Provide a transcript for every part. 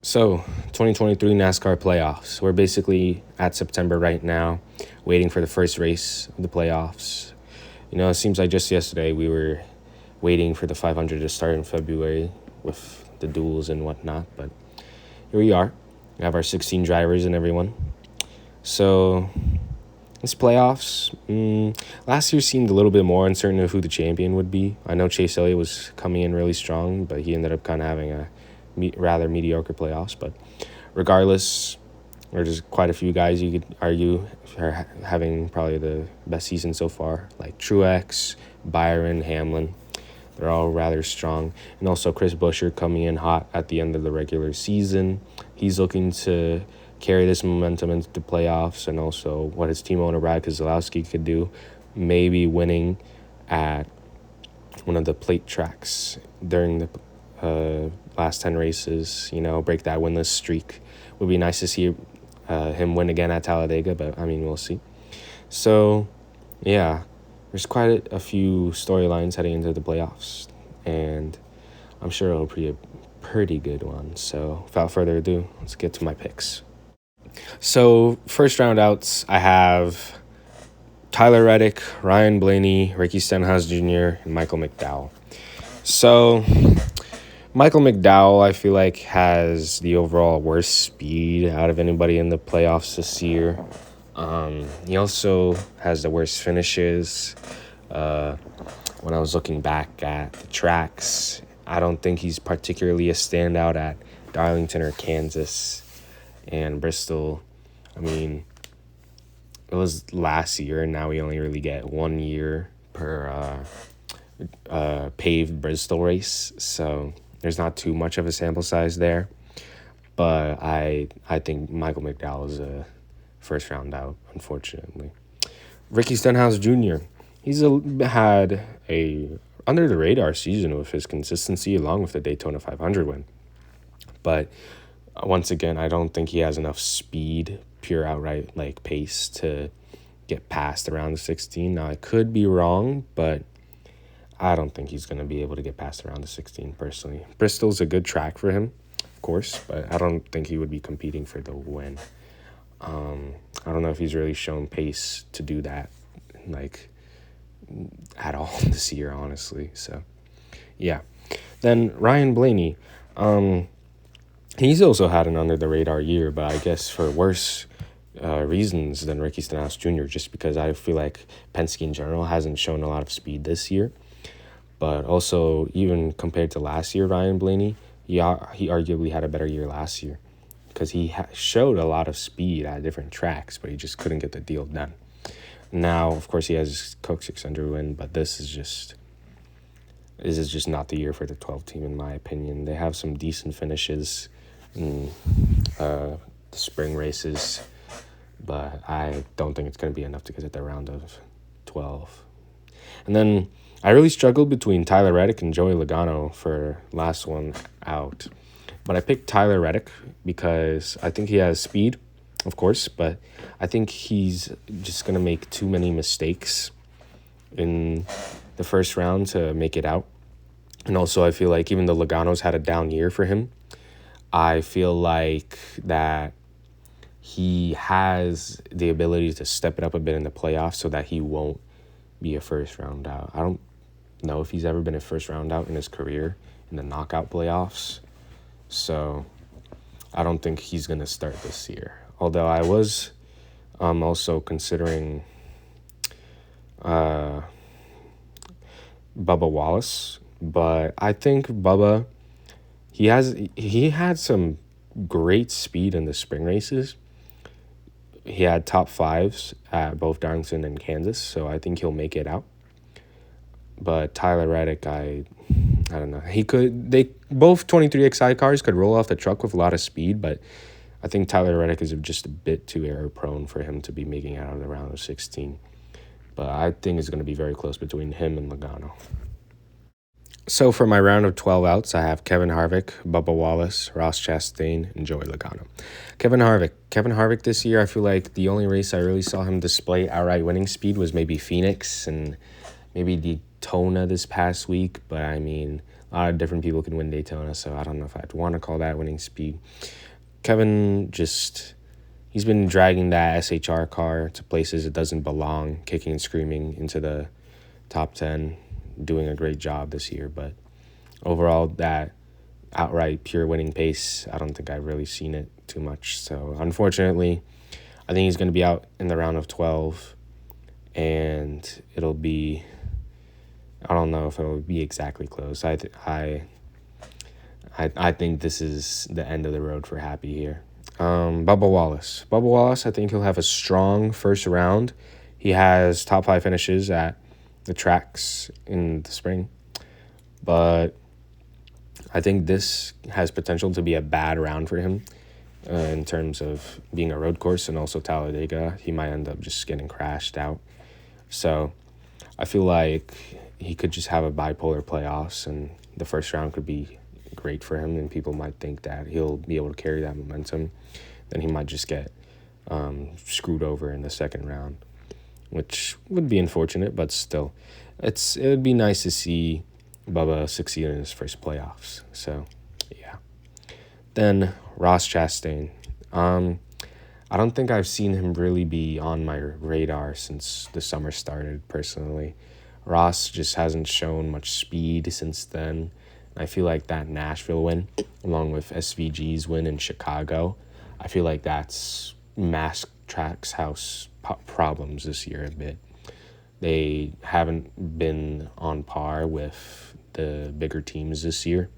So, 2023 NASCAR playoffs. We're basically at September right now, waiting for the first race of the playoffs. It seems like just yesterday we were waiting for the 500 to start in February with the duels and whatnot, but here we are. We have our 16 drivers and everyone. So, this playoffs, last year seemed a little bit more uncertain of who the champion would be. I know Chase Elliott was coming in really strong, but he ended up kind of having a rather mediocre playoffs. But regardless, there's quite a few guys you could argue are having probably the best season so far, like Truex, Byron, Hamlin. They're all rather strong. And also Chris Buescher coming in hot at the end of the regular season. He's looking to carry this momentum into the playoffs, and also what his team owner Brad Keselowski could do, maybe winning at one of the plate tracks during the last 10 races, break that winless streak. Would be nice to see him win again at Talladega, but we'll see. So, yeah, there's quite a few storylines heading into the playoffs, and I'm sure it'll be a pretty good one. So, without further ado, let's get to my picks. So, first round outs, I have Tyler Reddick, Ryan Blaney, Ricky Stenhouse Jr., and Michael McDowell. So, Michael McDowell, I feel like, has the overall worst speed out of anybody in the playoffs this year. He also has the worst finishes. When I was looking back at the tracks, I don't think he's particularly a standout at Darlington or Kansas and Bristol. It was last year, and now we only really get 1 year per paved Bristol race, so there's not too much of a sample size there. But I think Michael McDowell is a first round out, unfortunately. Ricky Stenhouse Jr., had a under the radar season with his consistency along with the Daytona 500 win. But once again, I don't think he has enough speed, pure outright pace to get past around the 16. Now, I could be wrong, but I don't think he's going to be able to get past around the 16 personally. Bristol's a good track for him, of course, but I don't think he would be competing for the win. I don't know if he's really shown pace to do that, at all this year, honestly. So, yeah. Then Ryan Blaney. He's also had an under-the-radar year, but I guess for worse reasons than Ricky Stenhouse Jr., just because I feel like Penske in general hasn't shown a lot of speed this year. But also, even compared to last year, Ryan Blaney, he arguably had a better year last year because he showed a lot of speed at different tracks, but he just couldn't get the deal done. Now, of course, he has his Coke 600 win, but this is just not the year for the 12 team, in my opinion. They have some decent finishes in the spring races, but I don't think it's going to be enough to get to the round of 12. And then I really struggled between Tyler Reddick and Joey Logano for last one out. But I picked Tyler Reddick because I think he has speed, of course, but I think he's just going to make too many mistakes in the first round to make it out. And also, I feel like even though Logano's had a down year for him, I feel like that he has the ability to step it up a bit in the playoffs so that he won't be a first round out. I don't know if he's ever been a first round out in his career in the knockout playoffs. So I don't think he's going to start this year. Although I was also considering Bubba Wallace. But I think Bubba, he had some great speed in the spring races. He had top fives at both Darlington and Kansas, so I think he'll make it out. But Tyler Reddick, I don't know. Both 23XI cars could roll off the truck with a lot of speed, but I think Tyler Reddick is just a bit too error prone for him to be making it out of the round of 16. But I think it's going to be very close between him and Logano. So for my round of 12 outs, I have Kevin Harvick, Bubba Wallace, Ross Chastain, and Joey Logano. Kevin Harvick this year, I feel like the only race I really saw him display outright winning speed was maybe Phoenix and maybe Daytona this past week. But A lot of different people can win Daytona, so I don't know if I'd want to call that winning speed. Kevin he's been dragging that SHR car to places it doesn't belong, kicking and screaming into the top 10, doing a great job this year. But overall, that outright pure winning pace, I don't think I've really seen it too much. So unfortunately, I think he's going to be out in the round of 12, and it'll be, I don't know if it'll be exactly close. I think this is the end of the road for Happy here. Bubba Wallace. Bubba Wallace, I think he'll have a strong first round. He has top 5 finishes at the tracks in the spring. But I think this has potential to be a bad round for him in terms of being a road course, and also Talladega. He might end up just getting crashed out. So I feel like he could just have a bipolar playoffs, and the first round could be great for him, and people might think that he'll be able to carry that momentum. Then he might just get screwed over in the second round, which would be unfortunate, but still, it would be nice to see Bubba succeed in his first playoffs. So, yeah. Then Ross Chastain. I don't think I've seen him really be on my radar since the summer started, personally. Ross just hasn't shown much speed since then. I feel like that Nashville win, along with SVG's win in Chicago, I feel like that's masked Trackhouse problems this year a bit. They haven't been on par with the bigger teams this year.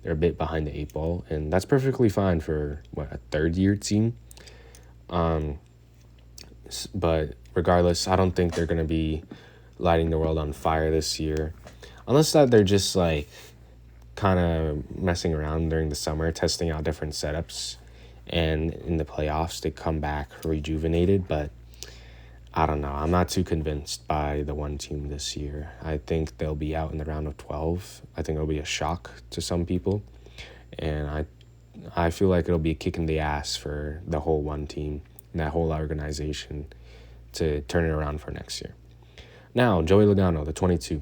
They're a bit behind the 8 ball, and that's perfectly fine for, a third-year team. But regardless, I don't think they're going to be lighting the world on fire this year. Unless that they're just, kind of messing around during the summer, testing out different setups, and in the playoffs they come back rejuvenated. But I don't know. I'm not too convinced by the one team this year. I think they'll be out in the round of 12. I think it'll be a shock to some people, and I feel like it'll be a kick in the ass for the whole one team and that whole organization to turn it around for next year. Now, Joey Logano, the 22.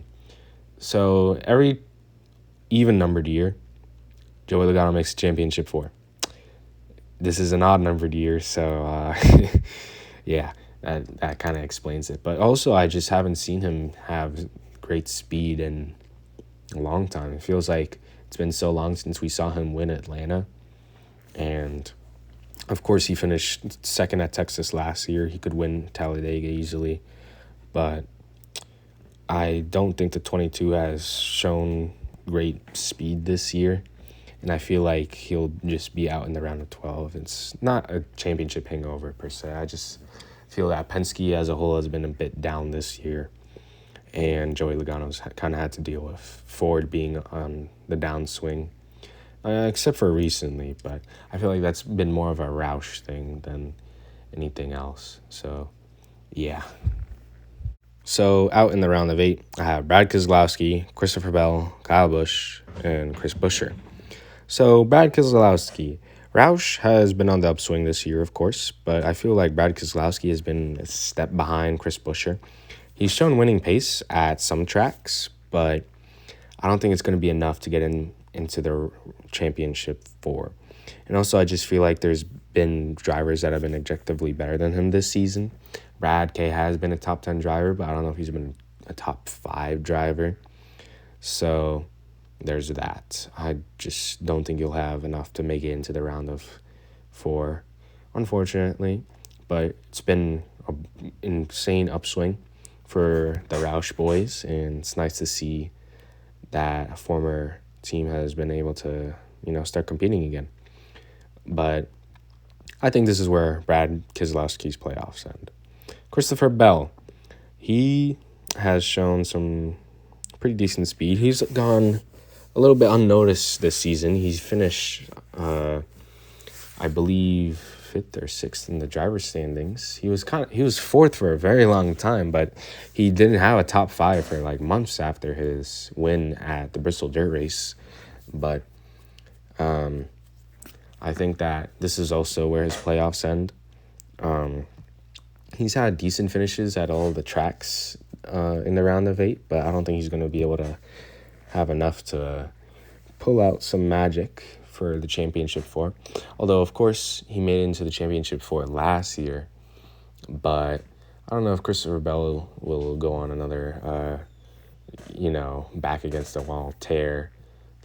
So every even-numbered year, Joey Logano makes a championship 4. This is an odd-numbered year, so yeah, that kind of explains it. But also, I just haven't seen him have great speed in a long time. It feels like it's been so long since we saw him win Atlanta. And, of course, he finished second at Texas last year. He could win Talladega easily. But I don't think the 22 has shown great speed this year, and I feel like he'll just be out in the round of 12. It's not a championship hangover per se. I just feel that Penske as a whole has been a bit down this year, and Joey Logano's kind of had to deal with Ford being on the downswing, except for recently, but I feel like that's been more of a Roush thing than anything else. So, yeah. So, out in the round of 8, I have Brad Keselowski, Christopher Bell, Kyle Busch, and Chris Buescher. So, Brad Keselowski. Roush has been on the upswing this year, of course, but I feel like Brad Keselowski has been a step behind Chris Buescher. He's shown winning pace at some tracks, but I don't think it's going to be enough to get into the championship 4. And also, I just feel like there's been drivers that have been objectively better than him this season. Brad K has been a top 10 driver, but I don't know if he's been a top 5 driver. So there's that. I just don't think you'll have enough to make it into the round of 4, unfortunately. But it's been an insane upswing for the Roush boys, and it's nice to see that a former team has been able to, start competing again. But I think this is where Brad Keselowski's playoffs end. Christopher Bell, he has shown some pretty decent speed. He's gone a little bit unnoticed this season. He's finished, I believe, 5th or 6th in the driver's standings. He was 4th for a very long time, but he didn't have a top 5 for months after his win at the Bristol Dirt Race. But I think that this is also where his playoffs end. He's had decent finishes at all the tracks in the round of 8, but I don't think he's going to be able to have enough to pull out some magic for the championship four. Although, of course, he made it into the championship four last year. But I don't know if Christopher Bell will go on another, back against the wall tear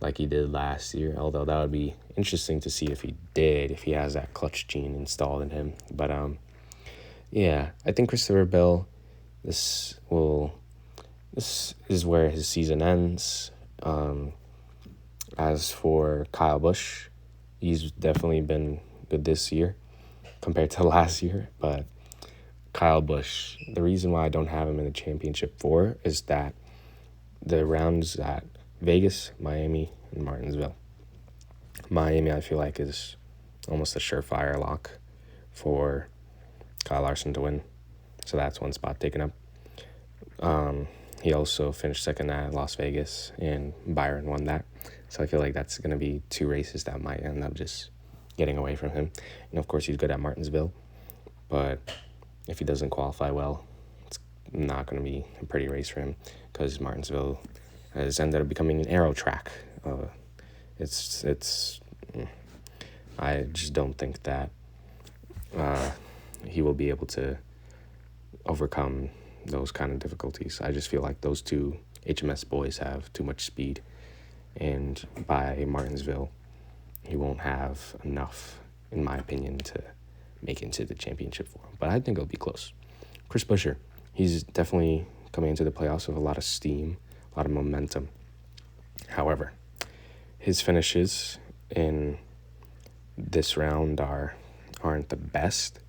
like he did last year. Although that would be interesting to see if he did, if he has that clutch gene installed in him. But, yeah, I think Christopher Bell, this is where his season ends. As for Kyle Busch, he's definitely been good this year compared to last year. But Kyle Busch, the reason why I don't have him in the championship four is that the rounds at Vegas, Miami, and Martinsville. Miami, I feel like, is almost a surefire lock for Kyle Larson to win. So that's one spot taken up. He also finished second at Las Vegas, and Byron won that. So I feel like that's going to be two races that might end up just getting away from him. And, of course, he's good at Martinsville. But if he doesn't qualify well, it's not going to be a pretty race for him because Martinsville has ended up becoming an aero track. I just don't think that he will be able to overcome those kind of difficulties. I just feel like those two HMS boys have too much speed, and by Martinsville, he won't have enough, in my opinion, to make it into the championship for him. But I think it'll be close. Chris Buescher, he's definitely coming into the playoffs with a lot of steam, a lot of momentum. However, his finishes in this round aren't the best.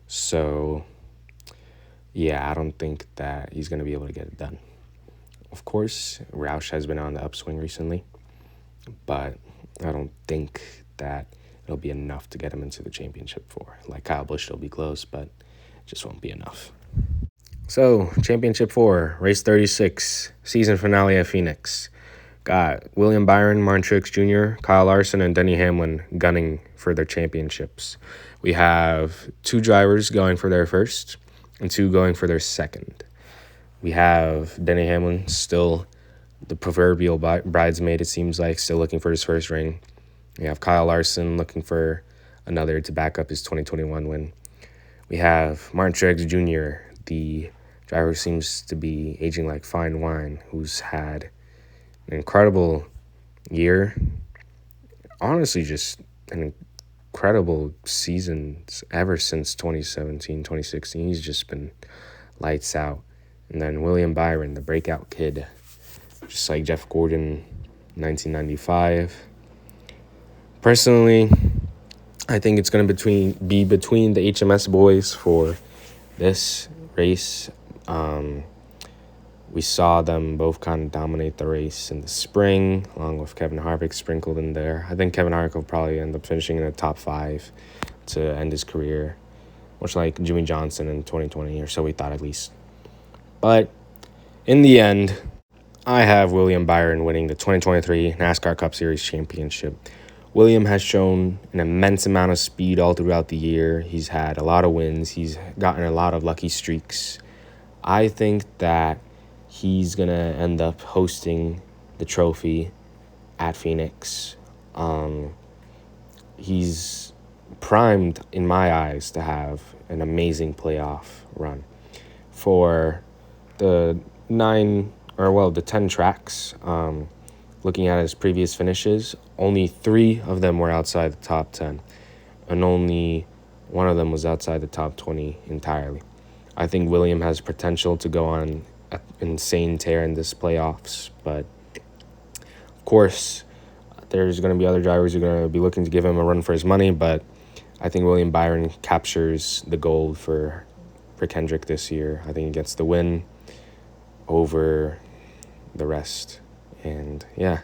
So, yeah, I don't think that he's going to be able to get it done. Of course, Roush has been on the upswing recently, but I don't think that it'll be enough to get him into the championship four. Like Kyle Busch, it'll be close, but it just won't be enough. So, championship four, race 36, season finale at Phoenix. Got William Byron, Martin Truex Jr., Kyle Larson, and Denny Hamlin gunning for their championships. We have two drivers going for their first and two going for their second. We have Denny Hamlin, still the proverbial bridesmaid, it seems like, still looking for his first ring. We have Kyle Larson looking for another to back up his 2021 win. We have Martin Truex Jr., the driver who seems to be aging like fine wine, who's had an incredible year. Honestly, just an incredible seasons ever since 2017, 2016. He's just been lights out. And then William Byron, the breakout kid, just like Jeff Gordon, 1995. Personally, I think it's going to be between the HMS boys for this race. We saw them both kind of dominate the race in the spring, along with Kevin Harvick sprinkled in there. I think Kevin Harvick will probably end up finishing in the top 5 to end his career, much like Jimmy Johnson in 2020, or so we thought at least. But in the end, I have William Byron winning the 2023 NASCAR Cup Series Championship. William has shown an immense amount of speed all throughout the year. He's had a lot of wins. He's gotten a lot of lucky streaks. I think that he's going to end up hosting the trophy at Phoenix. He's primed, in my eyes, to have an amazing playoff run. For the 10 tracks, looking at his previous finishes, only 3 of them were outside the top 10, and only 1 of them was outside the top 20 entirely. I think William has potential to go on an insane tear in this playoffs, but of course, there's going to be other drivers who are going to be looking to give him a run for his money, but I think William Byron captures the gold for Kendrick this year. I think he gets the win over the rest. And yeah,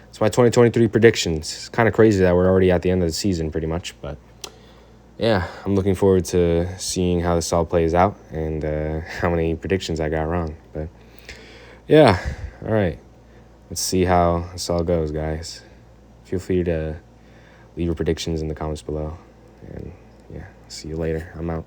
it's my 2023 predictions. It's kind of crazy that we're already at the end of the season pretty much, but yeah, I'm looking forward to seeing how this all plays out and how many predictions I got wrong. But yeah, all right. Let's see how this all goes, guys. Feel free to leave your predictions in the comments below. And yeah, see you later. I'm out.